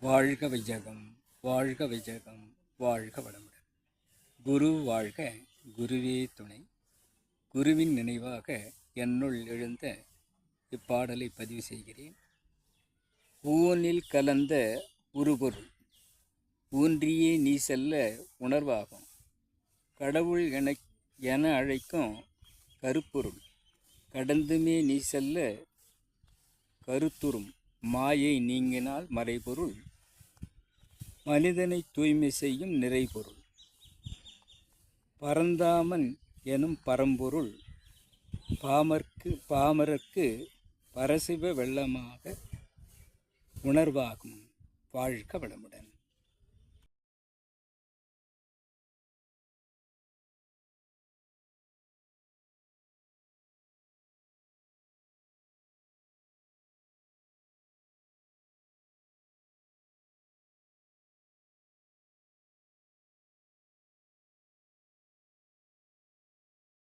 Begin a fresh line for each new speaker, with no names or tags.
வாழ்க வையகம், வாழ்க வையகம், வாழ்க வளமுடன். குரு வாழ்க, குருவே துணை. குருவின் நினைவாக என்னுள் எழுந்த இப்பாடலை பதிவு செய்கிறேன். ஊனில் கலந்த உருபொருள் ஊன்றியே நீ செல்ல உணர்வாகும். கடவுள் என அழைக்கும் கருப்பொருள் கடந்துமே நீ செல்ல கருத்துறும். மாயை நீங்கினால் மறைபொருள் மனிதனை தூய்மை செய்யும் நிறைபொருள். பரந்தாமன் எனும் பரம்பொருள் பாமரர்க்கு பரசிவ வெள்ளமாக உணர்வாகும். வாழ்க வளமுடன்.